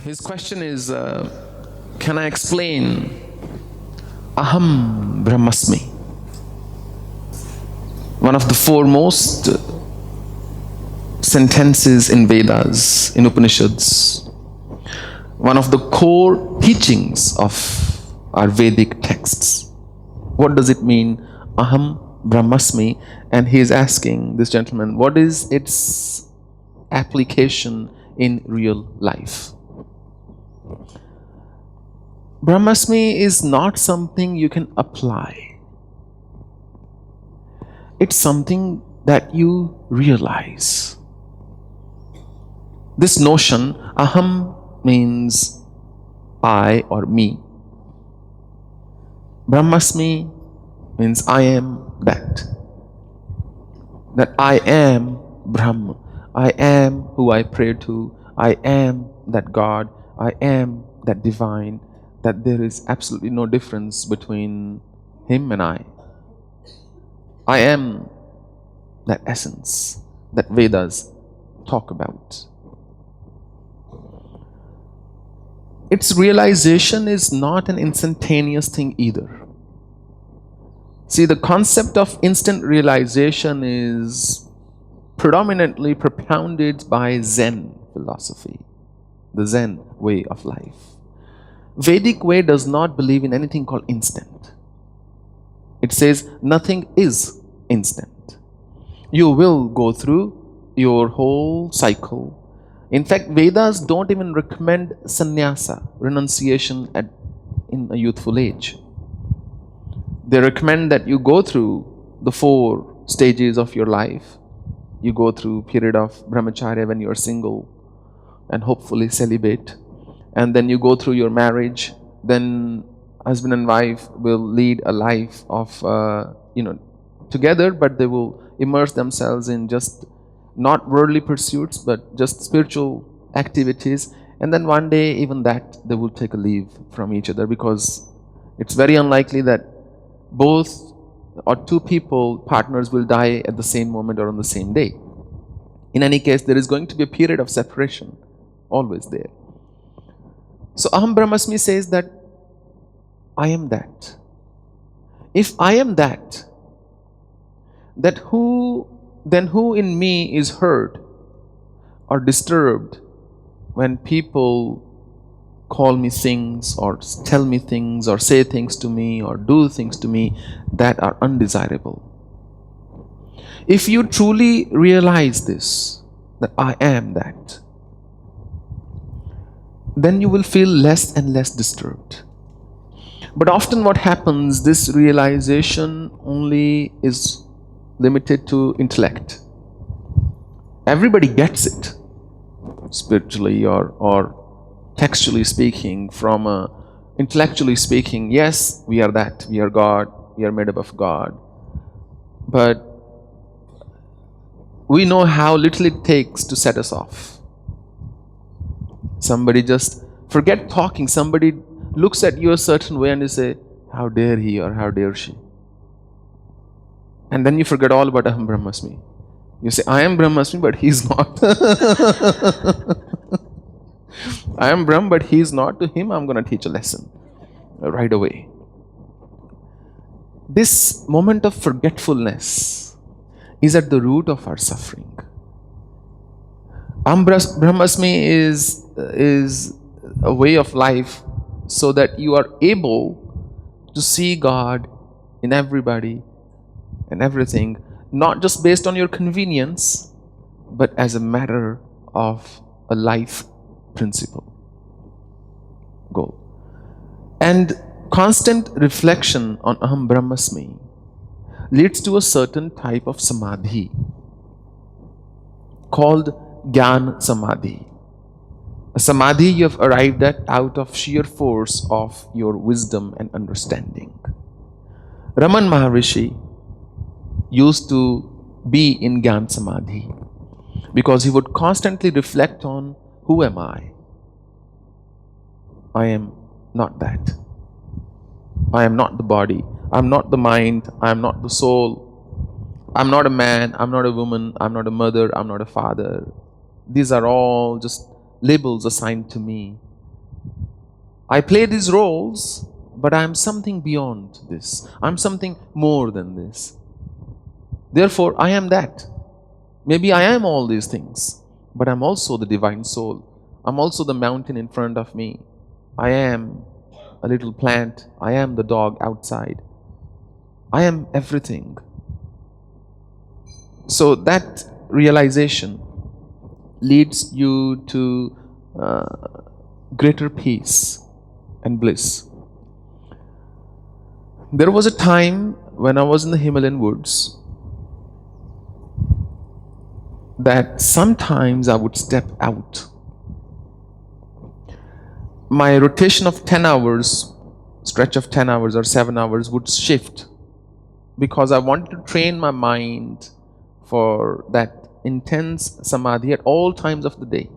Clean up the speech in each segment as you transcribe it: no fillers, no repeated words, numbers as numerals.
His question is, can I explain Aham Brahmasmi? One of the foremost sentences in Vedas, in Upanishads. One of the core teachings of our Vedic texts. What does it mean, Aham Brahmasmi? And he is asking this gentleman, what is its application in real life? Brahmasmi is not something you can apply. It's something that you realize. This notion, aham means I or me. Brahmasmi means I am that. That I am Brahma. I am who I pray to. I am that God. I am that divine. That there is absolutely no difference between him and I. I am that essence that Vedas talk about. Its realization is not an instantaneous thing either. See, the concept of instant realization is predominantly propounded by Zen philosophy, the Zen way of life. Vedic way does not believe in anything called instant. It says nothing is instant. You will go through your whole cycle. In fact, Vedas don't even recommend sannyasa, renunciation in a youthful age. They recommend that you go through the 4 stages of your life. You go through period of brahmacharya when you are single and hopefully celibate. And then you go through your marriage. Then husband and wife will lead a life of, together, but they will immerse themselves in just not worldly pursuits, but just spiritual activities. And then one day, even that, they will take a leave from each other, because it's very unlikely that both or 2 partners will die at the same moment or on the same day. In any case, there is going to be a period of separation, always there. So Aham Brahmasmi says that I am that. If I am that, then who in me is hurt or disturbed when people call me things or tell me things or say things to me or do things to me that are undesirable? If you truly realize this, that I am that, then you will feel less and less disturbed. But often what happens, this realization only is limited to intellect. Everybody gets it, spiritually or textually speaking, intellectually speaking. Yes, we are that, we are God, we are made up of God. But we know how little it takes to set us off. Somebody just forget talking. Somebody looks at you a certain way and you say, how dare he or how dare she? And then you forget all about Aham Brahmasmi. You say, I am Brahmasmi, but he's not. I am Brahm, but he's not. To him, I'm going to teach a lesson right away. This moment of forgetfulness is at the root of our suffering. Aham Brahmasmi is a way of life so that you are able to see God in everybody and everything, not just based on your convenience, but as a matter of a life principle, goal. And constant reflection on Aham Brahmasmi leads to a certain type of samadhi called Gyan Samadhi. A samadhi you have arrived at out of sheer force of your wisdom and understanding. Raman Maharishi used to be in Gyan Samadhi because he would constantly reflect on, who am I? I am not that. I am not the body. I am not the mind. I am not the soul. I am not a man. I am not a woman. I am not a mother. I am not a father. These are all just labels assigned to me. I play these roles, but I am something beyond this. I'm something more than this. Therefore, I am that. Maybe I am all these things, but I'm also the divine soul. I'm also the mountain in front of me. I am a little plant. I am the dog outside. I am everything. So that realization leads you to greater peace and bliss. There was a time when I was in the Himalayan woods that sometimes I would step out. My rotation of 10 hours, stretch of 10 hours or 7 hours would shift because I wanted to train my mind for that intense samadhi at all times of the day.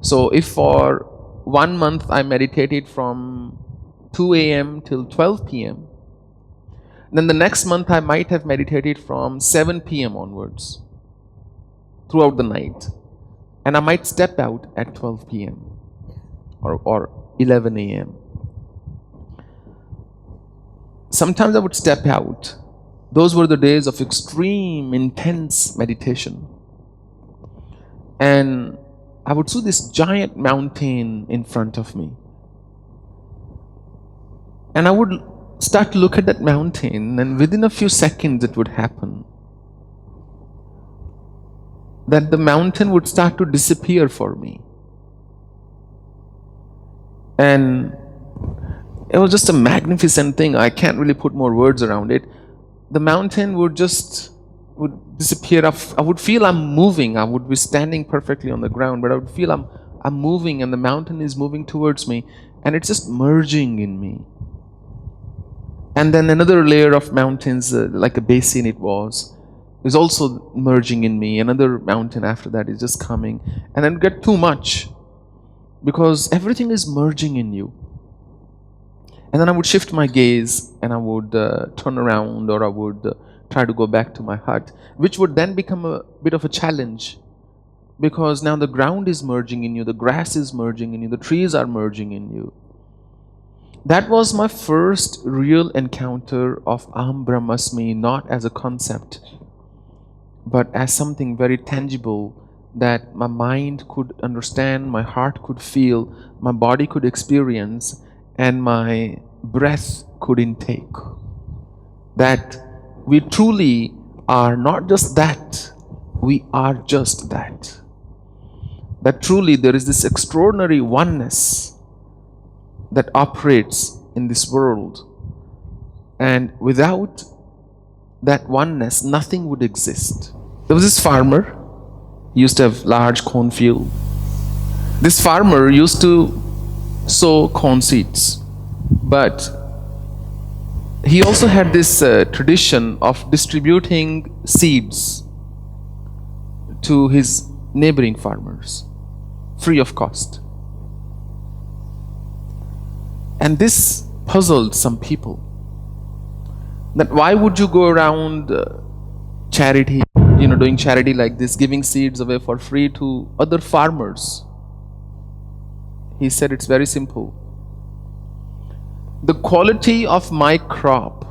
So if for 1 month I meditated from 2 a.m. till 12 p.m., then the next month I might have meditated from 7 p.m. onwards throughout the night. And I might step out at 12 p.m. or 11 a.m. Sometimes I would step out. Those were the days of extreme, intense meditation. And I would see this giant mountain in front of me. And I would start to look at that mountain, and within a few seconds it would happen that the mountain would start to disappear for me. And it was just a magnificent thing. I can't really put more words around it. The mountain would disappear. I would feel I'm moving. I would be standing perfectly on the ground, but I would feel I'm moving, and the mountain is moving towards me, and it's just merging in me. And then another layer of mountains, like a basin it was also merging in me. Another mountain after that is just coming, and then get too much because everything is merging in you. And then I would shift my gaze, and I would turn around, or I would try to go back to my hut, which would then become a bit of a challenge because now the ground is merging in you, the grass is merging in you, the trees are merging in you. That was my first real encounter of Aham Brahmasmi, not as a concept, but as something very tangible that my mind could understand, my heart could feel, my body could experience, and my breath could intake. That we truly are not just that, we are just that. That truly there is this extraordinary oneness that operates in this world, and without that oneness nothing would exist. There was this farmer. He used to have large cornfield. This farmer used to sow corn seeds, but he also had this tradition of distributing seeds to his neighboring farmers free of cost. And this puzzled some people, that why would you go around charity, doing charity like this, giving seeds away for free to other farmers? He said it's very simple. The quality of my crop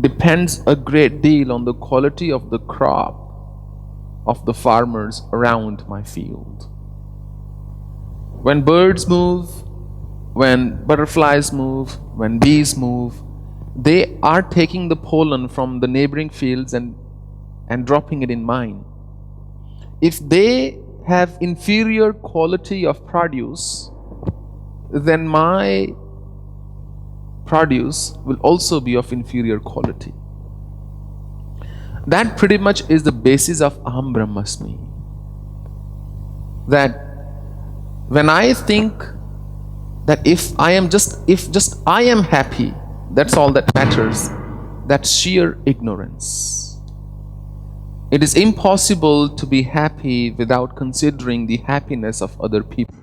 depends a great deal on the quality of the crop of the farmers around my field. When birds move, when butterflies move, when bees move, they are taking the pollen from the neighboring fields and dropping it in mine. If they have inferior quality of produce, then my produce will also be of inferior quality. That pretty much is the basis of Aham Brahmasmi. That when I think that if I am happy, that's all that matters, that's sheer ignorance. It is impossible to be happy without considering the happiness of other people.